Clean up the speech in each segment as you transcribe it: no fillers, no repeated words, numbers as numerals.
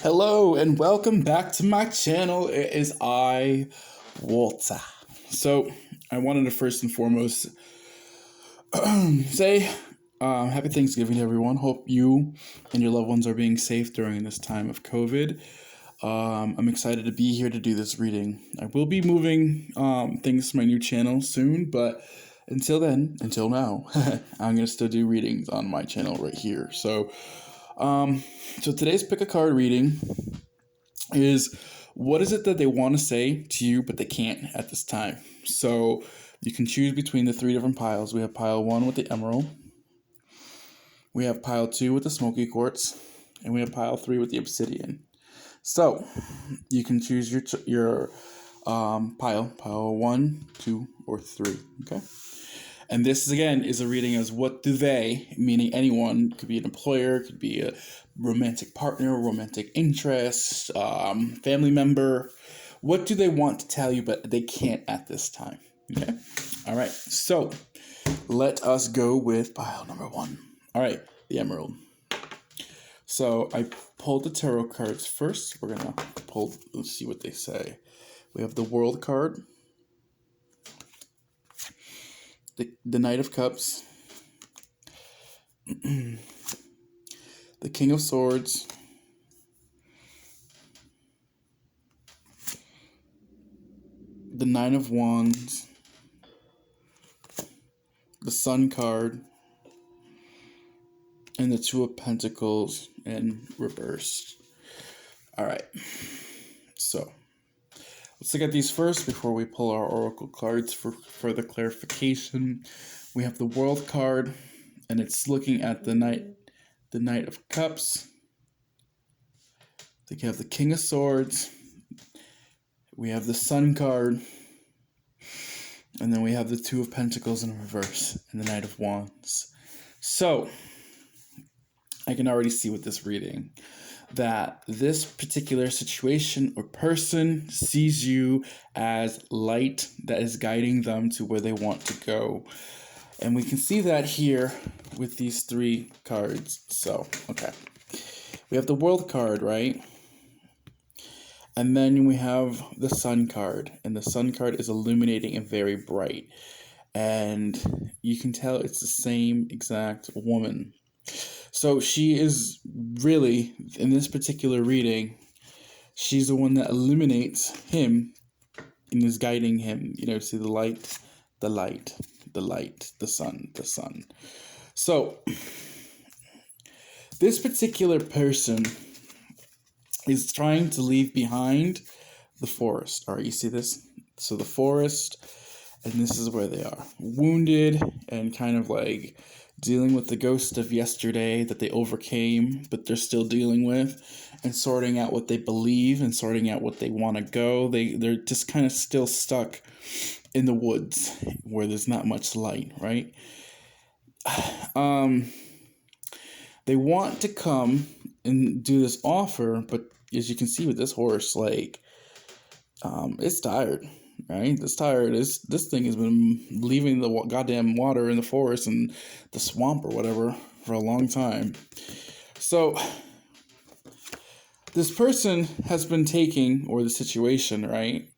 Hello and welcome back to my channel. It is I, Walter. So I wanted to first and foremost say happy Thanksgiving to everyone. Hope you and your loved ones are being safe during this time of COVID. I'm excited to be here to do this reading. I will be moving things to my new channel soon, but until now, I'm going to still do readings on my channel right here. So today's pick a card reading is what is it that they want to say to you but they can't at this time. So you can choose between the three different piles. We have pile 1 with the emerald, we have pile 2 with the smoky quartz, and we have pile 3 with the obsidian. So you can choose your pile 1, 2, or 3. Okay. And this, again, is a reading as what do they, meaning anyone, could be an employer, could be a romantic partner, romantic interest, family member. What do they want to tell you, but they can't at this time? Okay? All right. So let us go with pile number 1. All right. The emerald. So I pulled the tarot cards first. We're going to let's see what they say. We have the World card, the Knight of Cups, the King of Swords, the Nine of Wands, the Sun card, and the Two of Pentacles in reverse. All right. So let's look at these first before we pull our oracle cards for further clarification. We have the World card, and it's looking at the Knight of Cups. We have the King of Swords. We have the Sun card. And then we have the Two of Pentacles in reverse and the Knight of Wands. So I can already see with this reading that this particular situation or person sees you as light that is guiding them to where they want to go. And we can see that here with these 3 cards. So, okay. We have the World card, right? And then we have the Sun card. And the Sun card is illuminating and very bright. And you can tell it's the same exact woman. So she is really, in this particular reading, she's the one that illuminates him and is guiding him. You know, see the light, the light, the light, the sun, the sun. So this particular person is trying to leave behind the forest. All right, you see this? So the forest, and this is where they are. Wounded and kind of like dealing with the ghost of yesterday that they overcame, but they're still dealing with, and sorting out what they believe and sorting out what they want to go. They're just kind of still stuck in the woods where there's not much light, right? They want to come and do this offer, but as you can see with this horse, like, it's tired. Right, this thing has been leaving the goddamn water in the forest and the swamp or whatever for a long time. So this person has been taking, or the situation, right?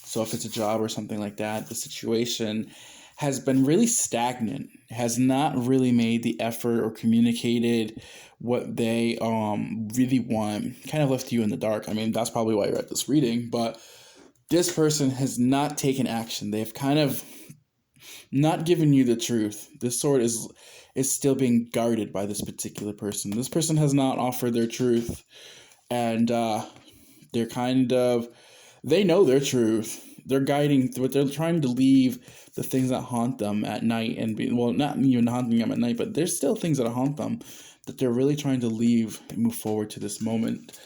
So if it's a job or something like that, the situation has been really stagnant, has not really made the effort or communicated what they really want, kind of left you in the dark. I mean, that's probably why you're at this reading, but this person has not taken action. They've kind of not given you the truth. This sword is still being guarded by this particular person. This person has not offered their truth, and they're they know their truth. They're guiding, but they're trying to leave the things that haunt them at night, and not even haunting them at night, but there's still things that haunt them that they're really trying to leave and move forward to this moment.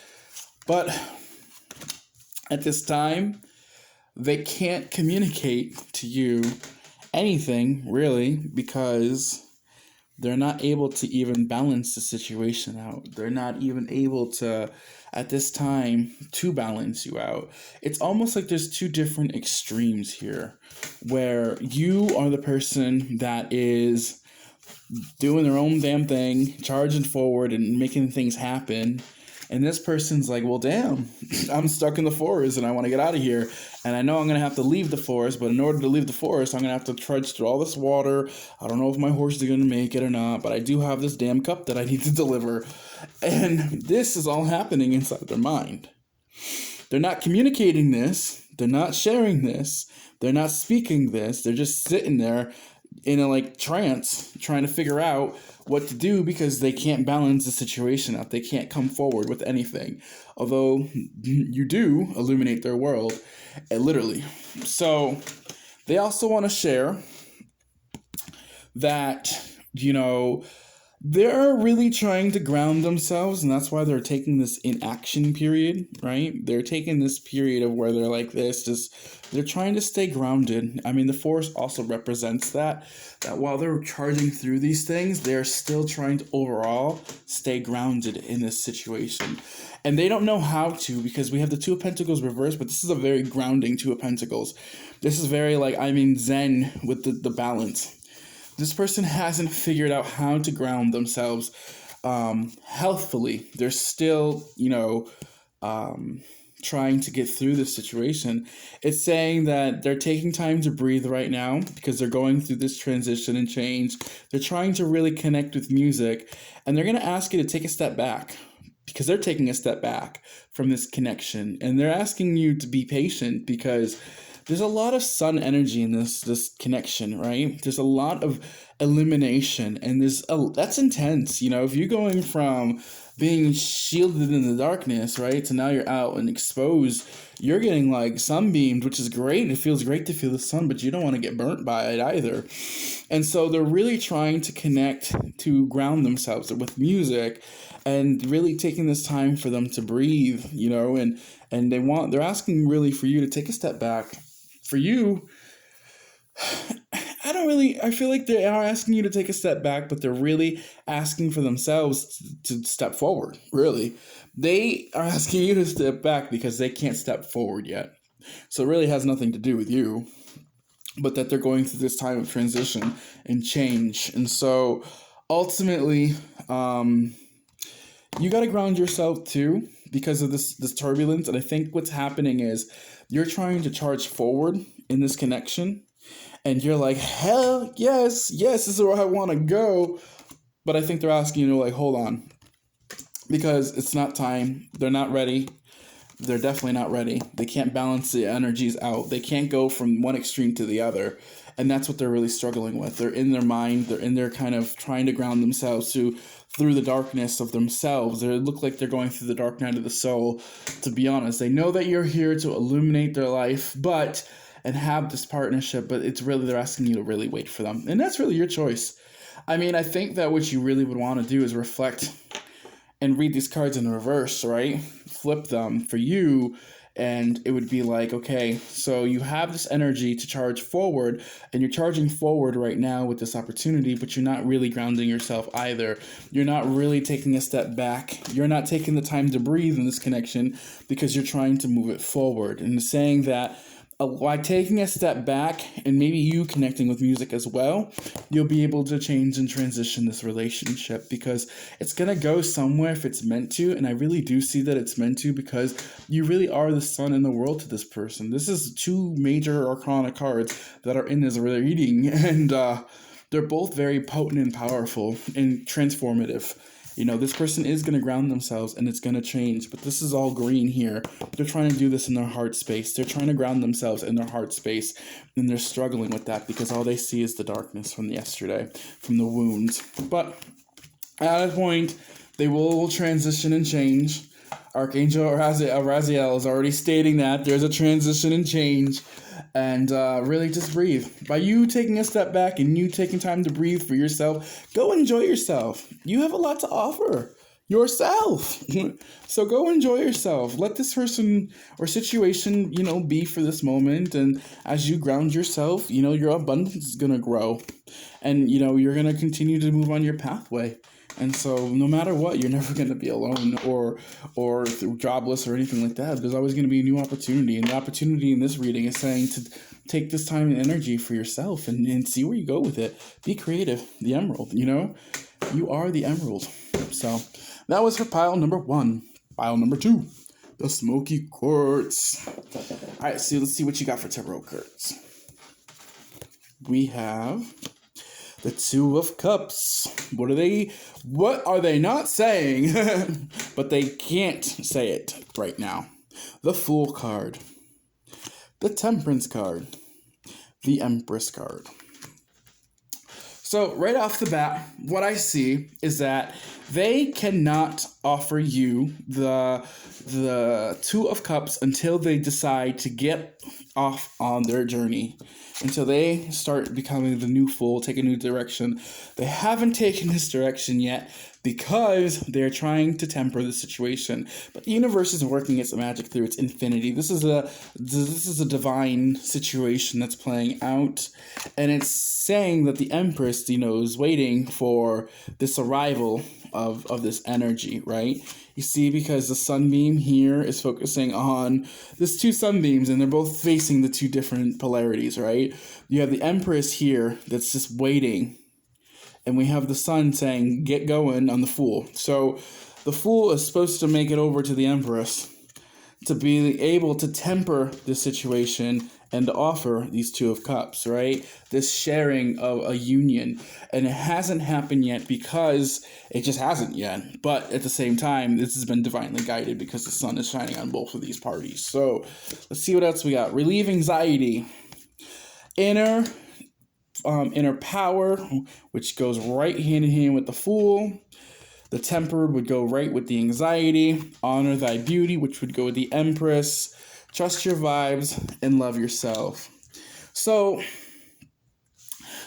But at this time, they can't communicate to you anything, really, because they're not able to even balance the situation out. They're not even able to, at this time, to balance you out. It's almost like there's 2 different extremes here, where you are the person that is doing their own damn thing, charging forward and making things happen, And this person's like, well, damn, I'm stuck in the forest and I want to get out of here. And I know I'm going to have to leave the forest, but in order to leave the forest, I'm going to have to trudge through all this water. I don't know if my horse is going to make it or not, but I do have this damn cup that I need to deliver. And this is all happening inside their mind. They're not communicating this. They're not sharing this. They're not speaking this. They're just sitting there in a like trance trying to figure out what to do because they can't balance the situation out. They can't come forward with anything. Although you do illuminate their world, literally. So they also want to share that, they're really trying to ground themselves, and that's why they're taking this inaction period, right? They're taking this period of where they're like this, they're trying to stay grounded. I mean, the force also represents that while they're charging through these things, they're still trying to overall stay grounded in this situation. And they don't know how to, because we have the Two of Pentacles reversed, but this is a very grounding Two of Pentacles. This is very zen with the balance. This person hasn't figured out how to ground themselves healthfully. They're still, trying to get through this situation. It's saying that they're taking time to breathe right now because they're going through this transition and change. They're trying to really connect with music, and they're going to ask you to take a step back because they're taking a step back from this connection. And they're asking you to be patient because there's a lot of sun energy in this connection, right? There's a lot of elimination, and that's intense. If you're going from being shielded in the darkness, right, to now you're out and exposed, you're getting sunbeamed, which is great. It feels great to feel the sun, but you don't want to get burnt by it either. And so they're really trying to connect, to ground themselves with music, and really taking this time for them to breathe, and they're asking really for you to take a step back. For you, I feel like they are asking you to take a step back, but they're really asking for themselves to step forward, really. They are asking you to step back because they can't step forward yet. So it really has nothing to do with you, but that they're going through this time of transition and change. And so ultimately, you got to ground yourself too because of this turbulence. And I think what's happening is you're trying to charge forward in this connection, and you're like, hell yes, this is where I want to go. But I think they're asking you to hold on, because it's not time. They're not ready. They're definitely not ready. They can't balance the energies out. They can't go from one extreme to the other. And that's what they're really struggling with. They're in their mind. They're in their kind of trying to ground themselves through the darkness of themselves. They look like they're going through the dark night of the soul, to be honest. They know that you're here to illuminate their life, and have this partnership, but it's really, they're asking you to really wait for them. And that's really your choice. I mean, I think that what you really would want to do is reflect and read these cards in reverse, right? Flip them for you, and it would be like, okay, so you have this energy to charge forward, and you're charging forward right now with this opportunity, but you're not really grounding yourself either. You're not really taking a step back. You're not taking the time to breathe in this connection because you're trying to move it forward. And saying that by taking a step back, and maybe you connecting with music as well, you'll be able to change and transition this relationship, because it's going to go somewhere if it's meant to. And I really do see that it's meant to, because you really are the sun in the world to this person. This is two major arcana cards that are in this reading, and they're both very potent and powerful and transformative. This person is going to ground themselves, and it's going to change, but this is all green here. They're trying to do this in their heart space. They're trying to ground themselves in their heart space, and they're struggling with that because all they see is the darkness from yesterday, from the wounds. But at a point, they will transition and change. Archangel Raziel is already stating that there's a transition and change. And really just breathe. By you taking a step back and you taking time to breathe for yourself, go enjoy yourself. You have a lot to offer yourself. So go enjoy yourself. Let this person or situation, be for this moment. And as you ground yourself, your abundance is going to grow. And, you're going to continue to move on your pathway. And so no matter what, you're never going to be alone or jobless or anything like that. There's always going to be a new opportunity. And the opportunity in this reading is saying to take this time and energy for yourself and see where you go with it. Be creative. The emerald, you are the emerald. So that was for pile number 1. Pile number 2, the smoky quartz. All right, so let's see what you got for tarot cards. We have the Two of Cups. What are they not saying? But they can't say it right now. The Fool card. The Temperance card. The Empress card. So right off the bat, what I see is that they cannot offer you the Two of Cups until they decide to get off on their journey, until they start becoming the new Fool, take a new direction. They haven't taken this direction yet because they're trying to temper the situation. But the universe is working its magic through its infinity. This is a divine situation that's playing out, and it's saying that the Empress, is waiting for this arrival of this energy, right? You see, because the sunbeam here is focusing on this 2 sunbeams, and they're both facing the 2 different polarities, right? You have the Empress here that's just waiting, and we have the sun saying, get going on the Fool. So the Fool is supposed to make it over to the Empress to be able to temper the situation and to offer these Two of Cups, right? This sharing of a union. And it hasn't happened yet because it just hasn't yet. But at the same time, this has been divinely guided because the sun is shining on both of these parties. So let's see what else we got. Relieve anxiety. Inner power, which goes right hand in hand with the Fool. The Tempered would go right with the anxiety. Honor thy beauty, which would go with the Empress. Trust your vibes and love yourself. So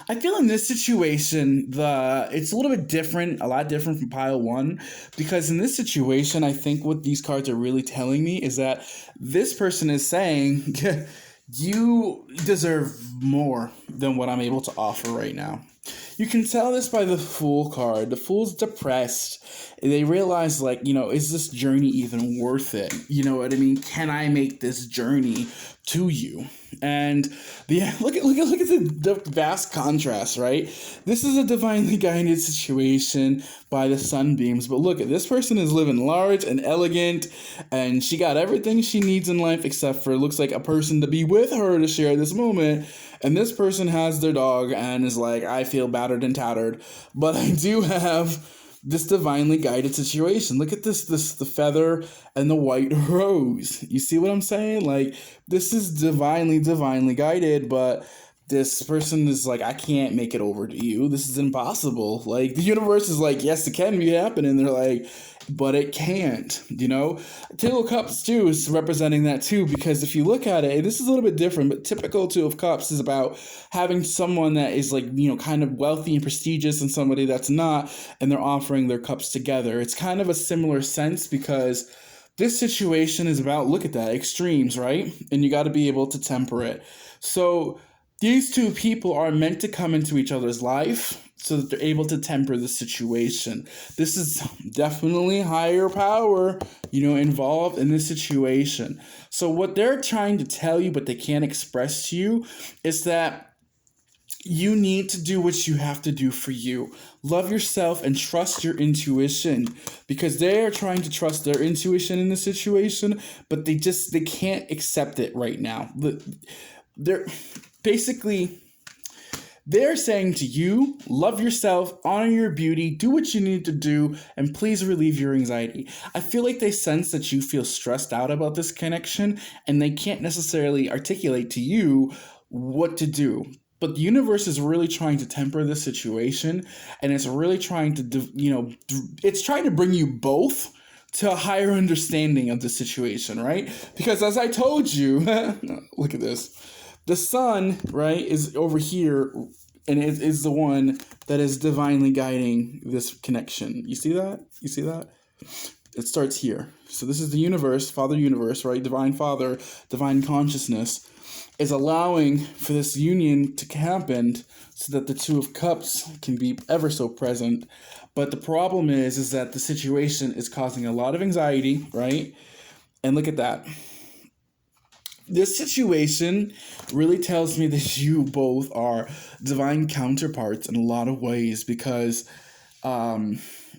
I feel in this situation, it's a little bit different, a lot different from pile 1, because in this situation, I think what these cards are really telling me is that this person is saying, you deserve more than what I'm able to offer right now. You can tell this by the Fool card. The Fool's depressed. They realize, is this journey even worth it? You know what I mean? Can I make this journey to you? And look at the vast contrast, right? This is a divinely guided situation by the sunbeams, but look at this person is living large and elegant, and she got everything she needs in life except for, it looks like, a person to be with her to share this moment. And this person has their dog and is like, I feel battered and tattered, but I do have this divinely guided situation. Look at this, the feather and the white rose. You see what I'm saying? This is divinely guided, but this person is like, I can't make it over to you. This is impossible. The universe is like, yes, it can be happening. They're like, but it can't, Two of Cups, too, is representing that, too, because if you look at it, this is a little bit different, but typical Two of Cups is about having someone that is, kind of wealthy and prestigious and somebody that's not, and they're offering their cups together. It's kind of a similar sense because this situation is about, look at that, extremes, right? And you got to be able to temper it. So these 2 people are meant to come into each other's life so that they're able to temper the situation. This is definitely higher power, involved in this situation. So what they're trying to tell you, but they can't express to you, is that you need to do what you have to do for you. Love yourself and trust your intuition, because they are trying to trust their intuition in the situation, but they can't accept it right now. They're saying to you, love yourself, honor your beauty, do what you need to do, and please relieve your anxiety. I feel like they sense that you feel stressed out about this connection, and they can't necessarily articulate to you what to do. But the universe is really trying to temper this situation, and it's really trying to, it's trying to bring you both to a higher understanding of the situation, right? Because as I told you, look at this. The sun, right, is over here, and it is the one that is divinely guiding this connection. You see that? It starts here. So this is the universe, Father Universe, right? Divine Father, divine consciousness is allowing for this union to happen so that the Two of Cups can be ever so present. But the problem is that the situation is causing a lot of anxiety, right? And look at that. This situation really tells me that you both are divine counterparts in a lot of ways, because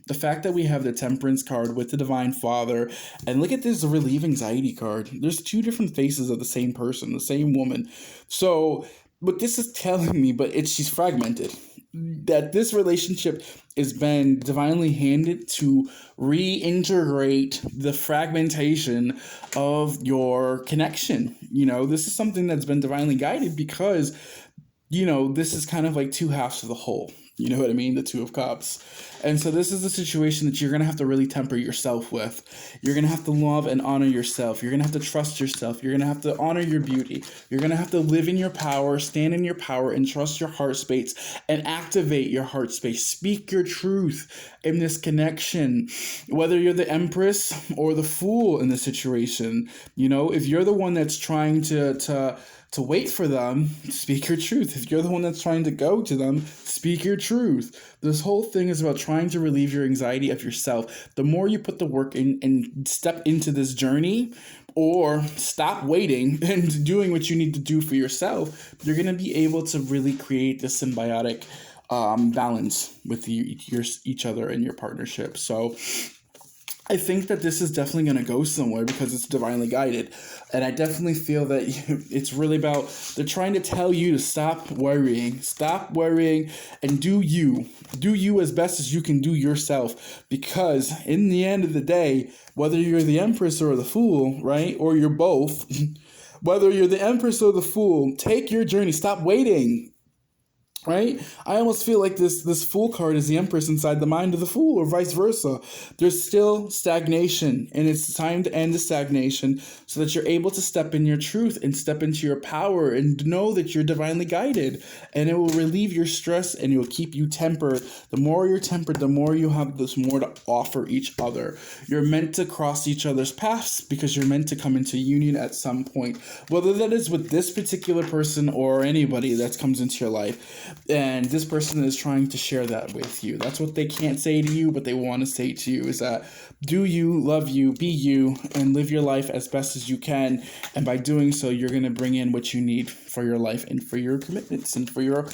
The fact that we have the Temperance card with the Divine Father, and look at this Relieve Anxiety card. There's two different faces of the same person, the same woman. So what this is telling me, but she's fragmented. That this relationship has been divinely handed to reintegrate the fragmentation of your connection. This is something that's been divinely guided because this is kind of like two halves of the whole. You know what I mean? The Two of Cups. And so this is a situation that you're going to have to really temper yourself with. You're going to have to love and honor yourself. You're going to have to trust yourself. You're going to have to honor your beauty. You're going to have to live in your power, stand in your power, and trust your heart space and activate your heart space. Speak your truth in this connection. Whether you're the Empress or the Fool in this situation, if you're the one that's trying to wait for them, speak your truth. If you're the one that's trying to go to them, speak your truth. This whole thing is about trying to relieve your anxiety of yourself. The more you put the work in and step into this journey, or stop waiting and doing what you need to do for yourself, you're going to be able to really create this symbiotic balance with each other and your partnership. So I think that this is definitely going to go somewhere because it's divinely guided. And I definitely feel that it's really about, they're trying to tell you to stop worrying, and do you as best as you can do yourself. Because in the end of the day, whether you're the Empress or the Fool, right? Or you're both, whether you're the Empress or the Fool, take your journey, stop waiting. Right? I almost feel like this Fool card is the Empress inside the mind of the Fool, or vice versa. There's still stagnation, and it's time to end the stagnation so that you're able to step in your truth and step into your power and know that you're divinely guided. And it will relieve your stress and it will keep you tempered. The more you're tempered, the more you have this more to offer each other. You're meant to cross each other's paths because you're meant to come into union at some point, whether that is with this particular person or anybody that comes into your life. And this person is trying to share that with you. That's what they can't say to you, but they want to say to you is that do you, love you, be you, and live your life as best as you can. And by doing so, you're going to bring in what you need for your life and for your commitments and for your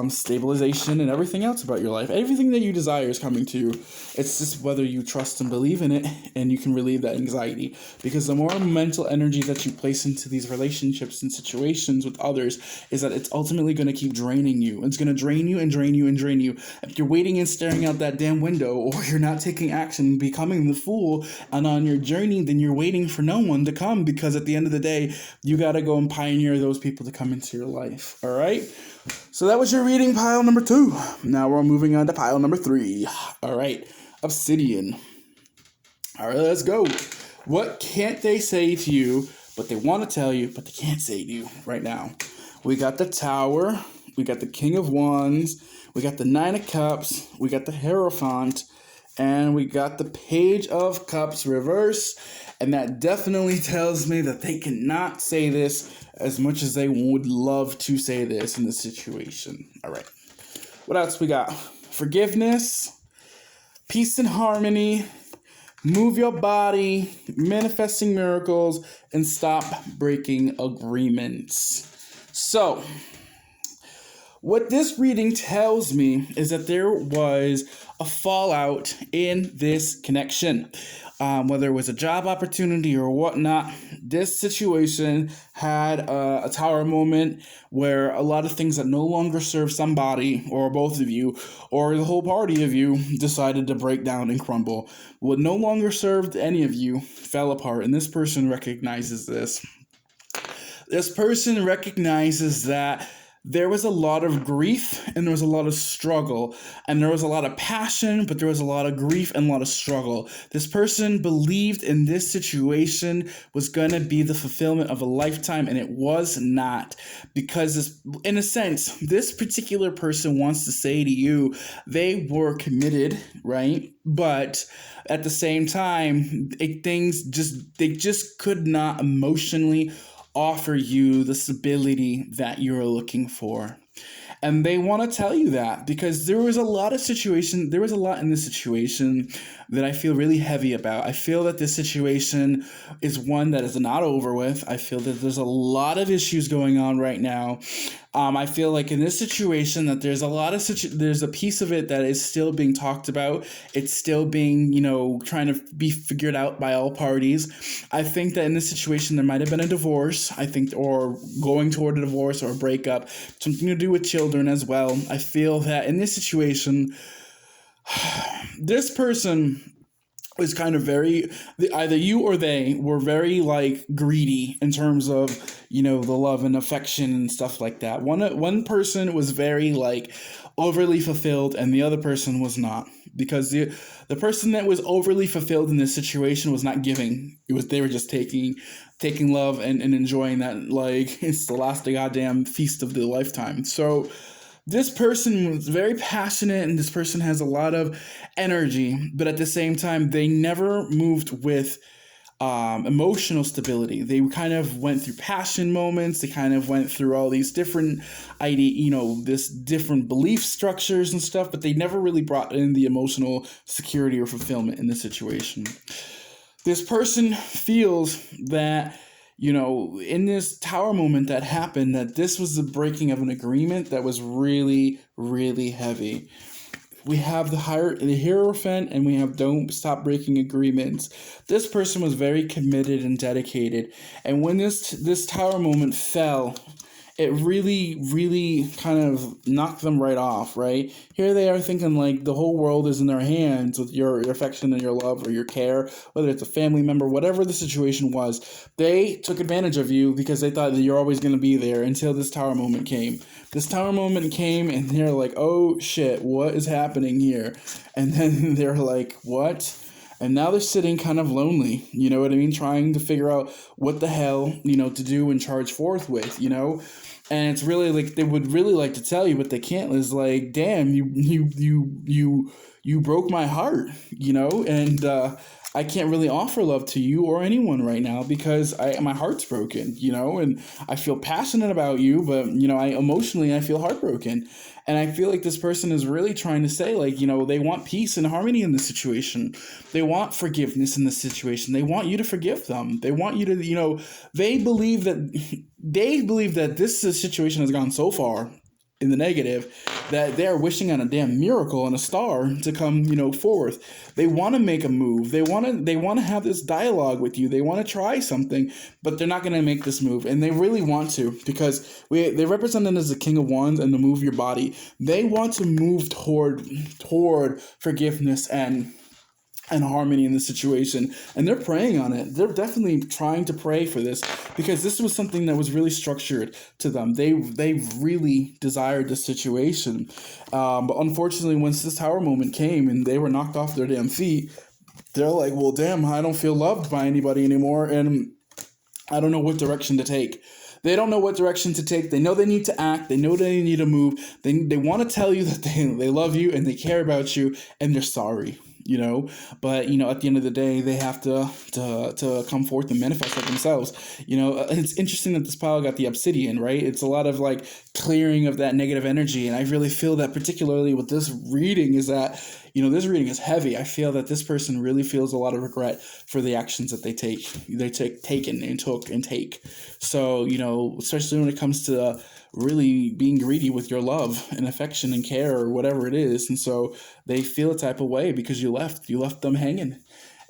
stabilization and everything else about your life. Everything that you desire is coming to you. It's just whether you trust and believe in it, and you can relieve that anxiety. Because the more mental energy that you place into these relationships and situations with others is that it's ultimately going to keep draining you. It's going to drain you and drain you and drain you. If you're waiting and staring out that damn window, or you're not taking action and becoming the Fool and on your journey, then you're waiting for no one to come, because at the end of the day, you got to go and pioneer those people to come into your life. All right? So that was your reading pile number 2. Now we're moving on to pile number 3. All right. Obsidian. All right, let's go. What can't they say to you, but they want to tell you, but they can't say to you right now? We got the Tower. We got the King of Wands. We got the Nine of Cups. We got the Hierophant. And we got the Page of Cups reverse. And that definitely tells me that they cannot say this as much as they would love to say this in this situation. All right. What else we got? Forgiveness, peace and harmony, move your body, manifesting miracles, and stop breaking agreements. So, what this reading tells me is that there was a fallout in this connection. Whether it was a job opportunity or whatnot, this situation had a Tower moment where a lot of things that no longer serve somebody or both of you or the whole party of you decided to break down and crumble. What no longer served any of you fell apart, and this person recognizes this. This person recognizes that there was a lot of grief and there was a lot of struggle, and there was a lot of passion, but there was a lot of grief and a lot of struggle. This person believed in this situation was going to be the fulfillment of a lifetime, and it was not, because in a sense, this particular person wants to say to you, they were committed, right? But at the same time, they just could not emotionally offer you the stability that you're looking for. And they want to tell you that because there was a lot in this situation that I feel really heavy about. I feel that this situation is one that is not over with. I feel that there's a lot of issues going on right now. I feel like in this situation that there's a lot of there's a piece of it that is still being talked about. It's still being, trying to be figured out by all parties. I think that in this situation there might have been a divorce. I think, or going toward a divorce or a breakup, something to do with children as well. I feel that in this situation, this person was kind of very, either you or they were very like greedy in terms of the love and affection and stuff like that. One person was very like overly fulfilled and the other person was not, because the person that was overly fulfilled in this situation was not giving. They were just taking love and enjoying that like it's the last goddamn feast of the lifetime. So this person was very passionate and this person has a lot of energy, but at the same time, they never moved with emotional stability. They kind of went through passion moments. They kind of went through all these different this different belief structures and stuff, but they never really brought in the emotional security or fulfillment in the situation. This person feels that in this tower moment that happened, that this was the breaking of an agreement that was really, really heavy. We have the Hierophant and we have don't stop breaking agreements. This person was very committed and dedicated. And when this tower moment fell, it really, really kind of knocked them right off, right? Here they are thinking like the whole world is in their hands with your affection and your love or your care, whether it's a family member, whatever the situation was. They took advantage of you because they thought that you're always going to be there until this tower moment came. This tower moment came and they're like, oh shit, what is happening here? And then they're like, what? And now they're sitting kind of lonely, you know what I mean? Trying to figure out what the hell, to do and charge forth with, And it's really like they would really like to tell you, but they can't. It's like, damn, you broke my heart, and I can't really offer love to you or anyone right now because my heart's broken, and I feel passionate about you, but I feel heartbroken. And I feel like this person is really trying to say, like, they want peace and harmony in this situation. They want forgiveness in this situation. They want you to forgive them. They want you to, they believe that this situation has gone so far in the negative that they're wishing on a damn miracle and a star to come, forth. They want to make a move. They want to have this dialogue with you. They want to try something, but they're not going to make this move. And they really want to because they represent it as the King of Wands and the move your body. They want to move toward forgiveness and harmony in the situation, and they're praying on it. They're definitely trying to pray for this because this was something that was really structured to them. They really desired the situation, but unfortunately, once this tower moment came and they were knocked off their damn feet, they're like, well, damn, I don't feel loved by anybody anymore, and I don't know what direction to take. They don't know what direction to take. They know they need to act. They know they need to move. They want to tell you that they love you and they care about you and they're sorry. But at the end of the day, they have to come forth and manifest it themselves. It's interesting that this pile got the obsidian, right? It's a lot of like clearing of that negative energy, and I really feel that particularly with this reading is that this reading is heavy. I feel that this person really feels a lot of regret for the actions that they take. So especially when it comes to really being greedy with your love and affection and care or whatever it is. And so they feel a type of way because you left them hanging,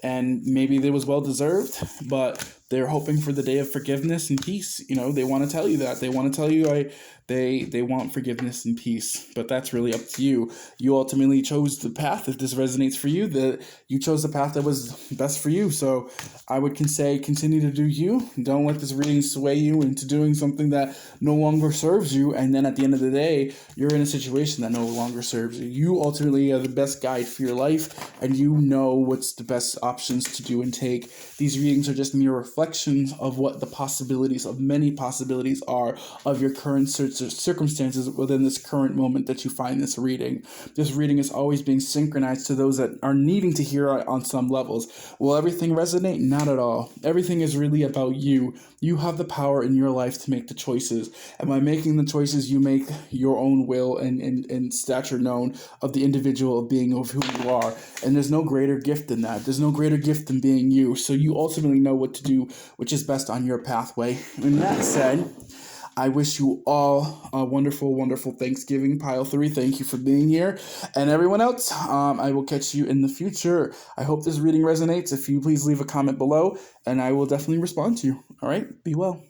and maybe it was well deserved, but they're hoping for the day of forgiveness and peace. They want to tell you that. They want to tell you they want forgiveness and peace, but that's really up to you. You ultimately chose the path. If this resonates for you, that you chose the path that was best for you. So I would say continue to do you. Don't let this reading sway you into doing something that no longer serves you. And then at the end of the day, you're in a situation that no longer serves you. You ultimately are the best guide for your life, and you know what's the best options to do and take. These readings are just mere reflections of what the possibilities of many possibilities are of your current circumstances within this current moment that you find this reading. This reading is always being synchronized to those that are needing to hear it on some levels. Will everything resonate? Not at all. Everything is really about you. You have the power in your life to make the choices. And by making the choices, you make your own will and stature known of the individual being of who you are. And there's no greater gift than that. There's no greater gift than being you. So you ultimately know what to do, which is best on your pathway. And that said, I wish you all a wonderful, wonderful Thanksgiving. Pile 3, thank you for being here. And everyone else, I will catch you in the future. I hope this reading resonates. If you please leave a comment below, and I will definitely respond to you. All right, be well.